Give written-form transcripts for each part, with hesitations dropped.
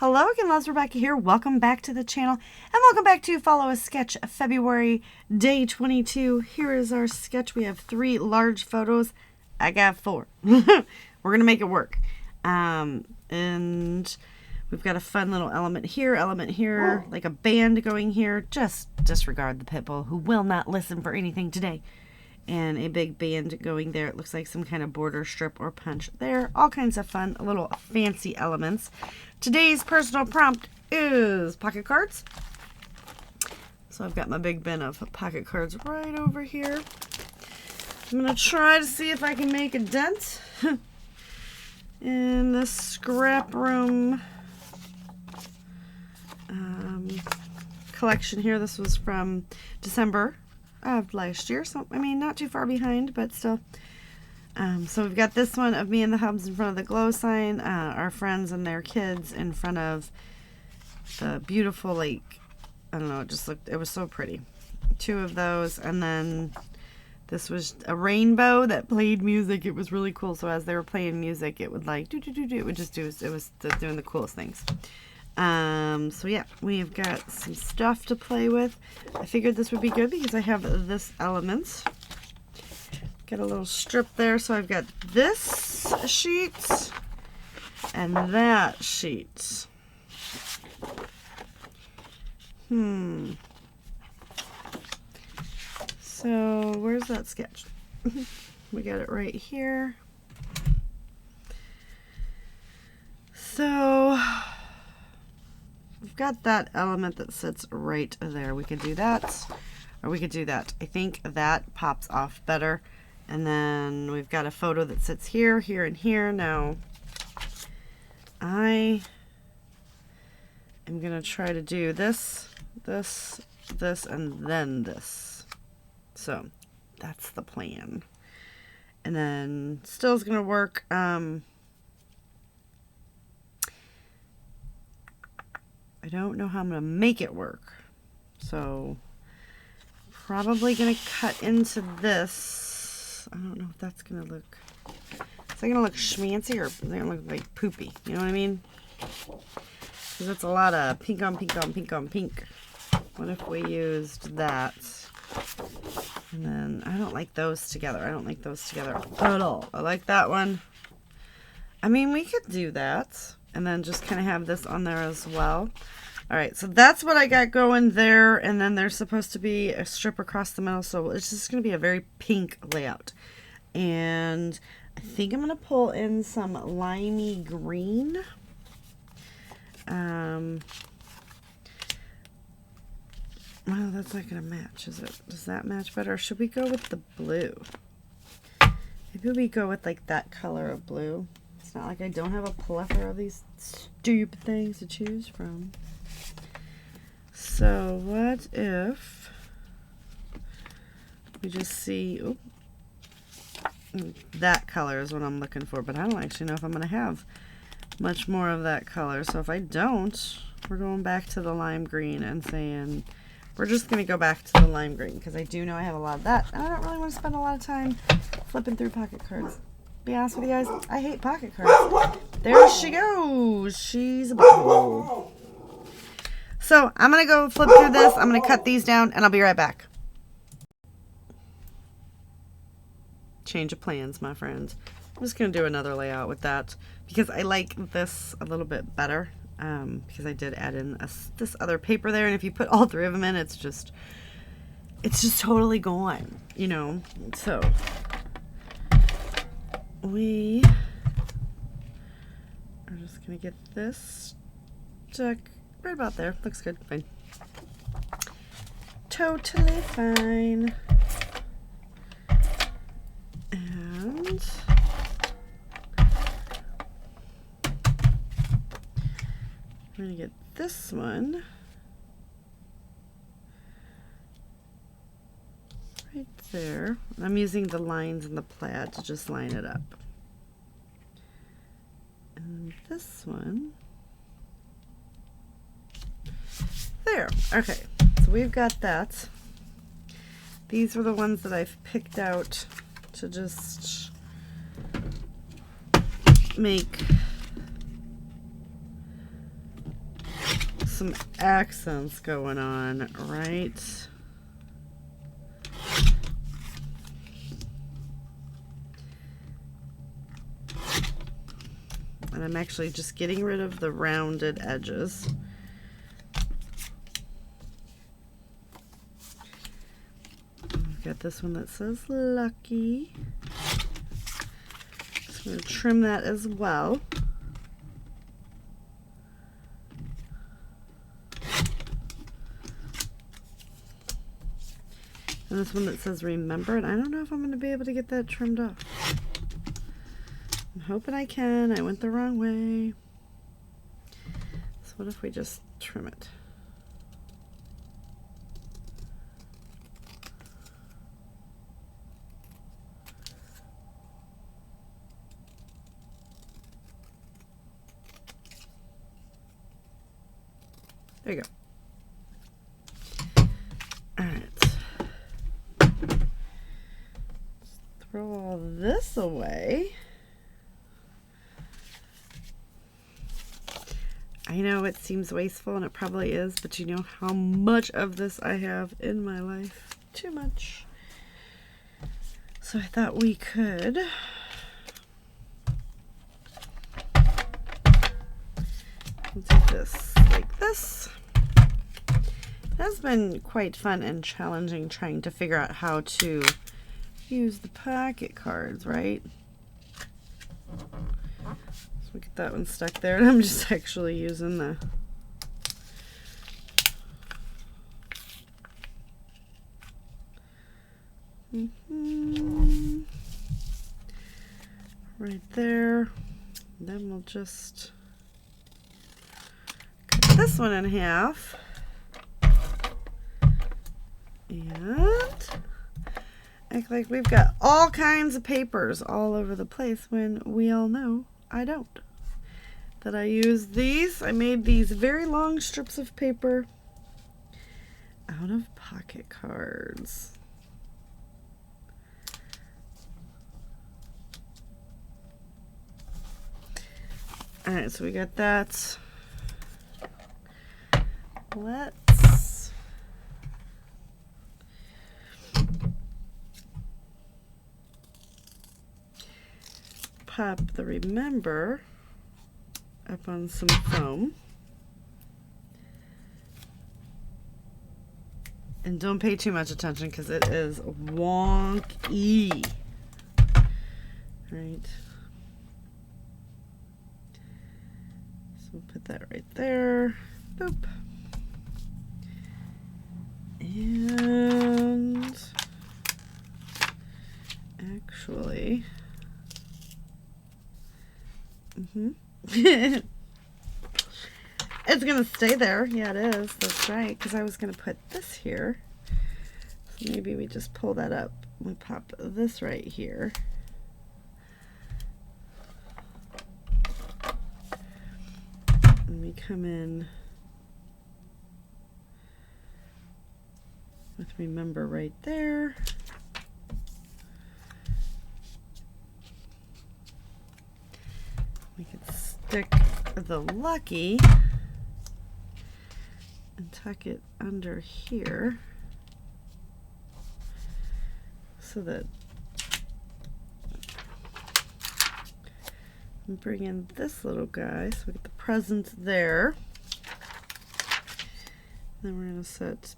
Hello again, loves. Rebecca here. Welcome back to the channel and welcome back to Follow a Sketch February day 22. Here is our sketch. We have 3 large photos. I got 4. We're going to make it work. And we've got a fun little element here, like a band going here. Just disregard the pit bull who will not listen for anything today. And a big band going there. It looks like some kind of border strip or punch there. All kinds of fun, little fancy elements. Today's personal prompt is pocket cards. So I've got my big bin of pocket cards right over here. I'm going to try to see if I can make a dent in this scrap room collection here. This was from December of last year, so I mean not too far behind, but still. So we've got this one of me and the Hubs in front of the glow sign, our friends and their kids in front of the beautiful lake. I don't know, it was so pretty. 2 of those, and then this was a rainbow that played music. It was really cool. So as they were playing music, it would like it would just do, it was doing the coolest things. So yeah, we've got some stuff to play with. I figured this would be good because I have this element. Got a little strip there, so I've got this sheet and that sheet. So where's that sketch? We got it right here. So we've got that element that sits right there. We could do that, or we could do that. I think that pops off better. And then we've got a photo that sits here, here, and here. Now, I am going to try to do this, this, this, and then this. So, that's the plan. And then, still is going to work. I don't know how I'm going to make it work. So, probably going to cut into this. I don't know if that's going to look... Is that going to look schmancy or is it going to look like poopy? You know what I mean? Because it's a lot of pink on pink on pink on pink. What if we used that? And then I don't like those together. I don't like those together at all. I like that one. I mean, we could do that. And then just kind of have this on there as well. Alright, so that's what I got going there, and then there's supposed to be a strip across the middle, so it's just going to be a very pink layout. And I think I'm going to pull in some limey green. Well, that's not going to match, is it? Does that match better? Or should we go with the blue? Maybe we go with like that color of blue. It's not like I don't have a plethora of these stupid things to choose from. So what if we just see, that color is what I'm looking for, but I don't actually know if I'm going to have much more of that color. So if I don't, we're going back to the lime green and saying, we're just going to go back to the lime green because I do know I have a lot of that. And I don't really want to spend a lot of time flipping through pocket cards. To be honest with you guys, I hate pocket cards. There she goes. She's a butthole. So I'm going to go flip through this. I'm going to cut these down and I'll be right back. Change of plans, my friends. I'm just going to do another layout with that because I like this a little bit better because I did add in this other paper there. And if you put all 3 of them in, it's just totally gone, you know. So we are just going to get this stuck right about there. Looks good. Fine. Totally fine. And I'm going to get this one right there. I'm using the lines in the plaid to just line it up. And this one there. Okay, so we've got that. These are the ones that I've picked out to just make some accents going on, right? And I'm actually just getting rid of the rounded edges. I've got this one that says Lucky. Just going to trim that as well. And this one that says Remember, and I don't know if I'm going to be able to get that trimmed off. I'm hoping I can. I went the wrong way. So what if we just trim it? There you go. All right. Throw all this away. I know it seems wasteful, and it probably is, but you know how much of this I have in my life. Too much. So I thought we could we'll do this like this. It has been quite fun and challenging trying to figure out how to use the pocket cards, right? So we get that one stuck there, and I'm just actually using the right there. Then we'll just cut this one in half. And act like we've got all kinds of papers all over the place when we all know I don't. That I use these. I made these very long strips of paper out of pocket cards. Alright, so we got that. Let's pop the Remember up on some foam. And don't pay too much attention because it is wonky. Right. So we'll put that right there. Boop. And actually, it's gonna stay there. Yeah, it is. That's right. Because I was gonna put this here. So maybe we just pull that up. We pop this right here. And we come in with Remember right there. We could stick the Lucky and tuck it under here so that and bring in this little guy so we get the presents there. Then we're going to set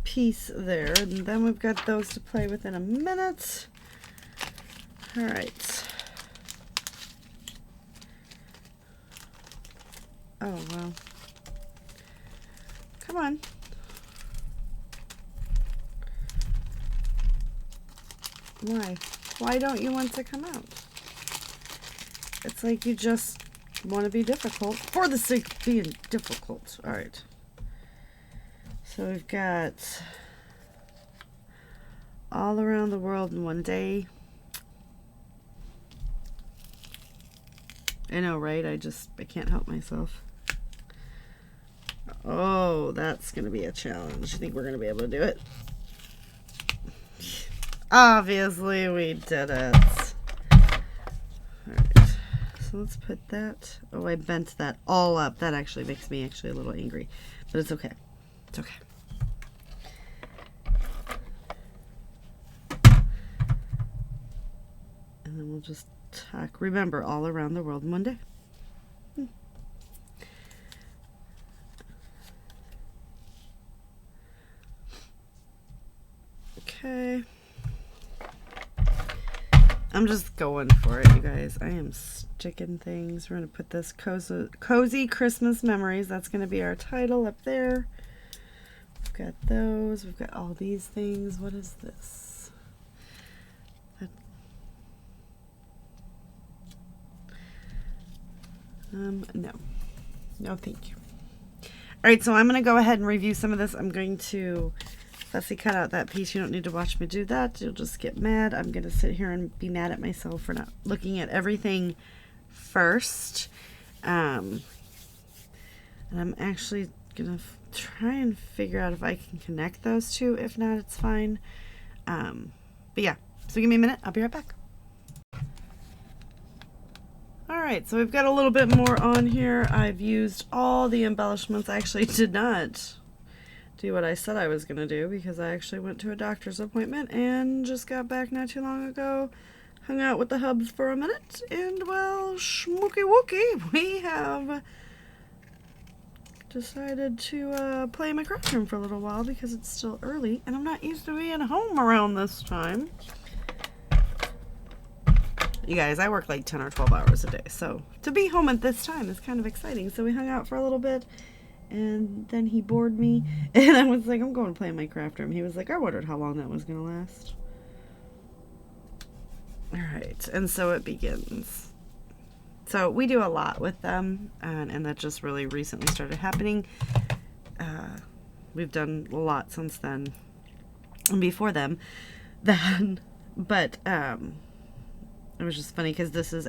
Peace there, and then we've got those to play with in a minute. All right. Oh, well. Come on. Why? Why don't you want to come out? It's like you just want to be difficult for the sake of being difficult. All right. So we've got all around the world in one day. I know, right? I can't help myself. Oh, that's going to be a challenge. I think we're going to be able to do it. Obviously, we did it. Alright, so So let's put that. Oh, I bent that all up. That actually makes me a little angry, but it's okay. It's okay. And then we'll just tack, remember, all around the world in one day. Okay. I'm just going for it, you guys. I am sticking things. We're going to put this Cozy Christmas Memories. That's going to be our title up there. We've got those. We've got all these things. What is this? No. No, thank you. All right, so I'm going to go ahead and review some of this. I'm going to fussy cut out that piece. You don't need to watch me do that. You'll just get mad. I'm going to sit here and be mad at myself for not looking at everything first. And I'm actually going to try and figure out if I can connect those two. If not, it's fine. But yeah, so give me a minute. I'll be right back. Alright, so we've got a little bit more on here. I've used all the embellishments. I actually did not do what I said I was going to do because I actually went to a doctor's appointment and just got back not too long ago. Hung out with the hubs for a minute, and well, schmooky wookie, we have decided to play in my craft room for a little while because it's still early and I'm not used to being home around this time. You guys, I work like 10 or 12 hours a day, so to be home at this time is kind of exciting. So we hung out for a little bit, and then he bored me, and I was like, I'm going to play in my craft room. He was like, I wondered how long that was going to last. Alright, and so it begins. So we do a lot with them, and that just really recently started happening. We've done a lot since then, and before them, then, but, it was just funny because this is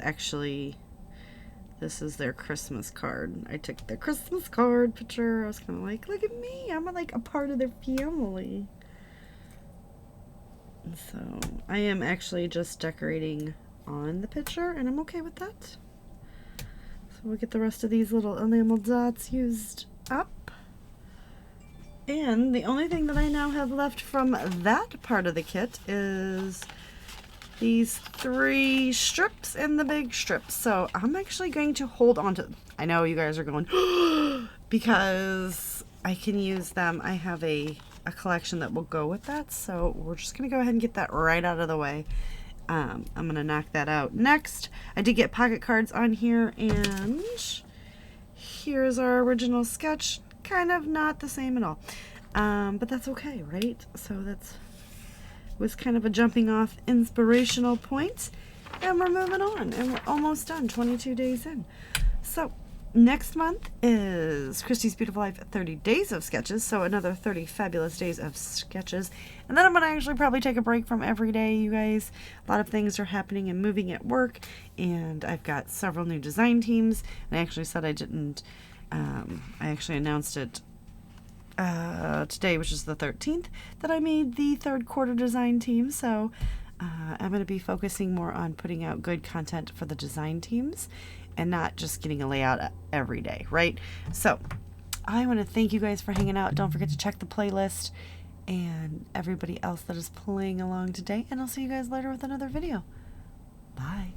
their Christmas card. I took their Christmas card picture. I was kind of like, look at me. I'm like a part of their family. And so I am actually just decorating on the picture, and I'm okay with that. So we'll get the rest of these little enamel dots used up. And the only thing that I now have left from that part of the kit is these 3 strips and the big strips. So I'm actually going to hold on to, I know you guys are going, because I can use them. I have a collection that will go with that. So we're just going to go ahead and get that right out of the way. I'm going to knock that out next. I did get pocket cards on here, and here's our original sketch. Kind of not the same at all. But that's okay, right? So that's was kind of a jumping off inspirational point, and we're moving on, and we're almost done, 22 days in. So next month is Christy's Beautiful Life 30 days of sketches, so another 30 fabulous days of sketches, and then I'm going to actually probably take a break from every day, you guys. A lot of things are happening and moving at work, and I've got several new design teams, and I actually said I didn't, I actually announced it today, which is the 13th, that I made the 3rd quarter design team. So I'm going to be focusing more on putting out good content for the design teams and not just getting a layout every day, right? So I want to thank you guys for hanging out. Don't forget to check the playlist and everybody else that is playing along today, and I'll see you guys later with another video. Bye.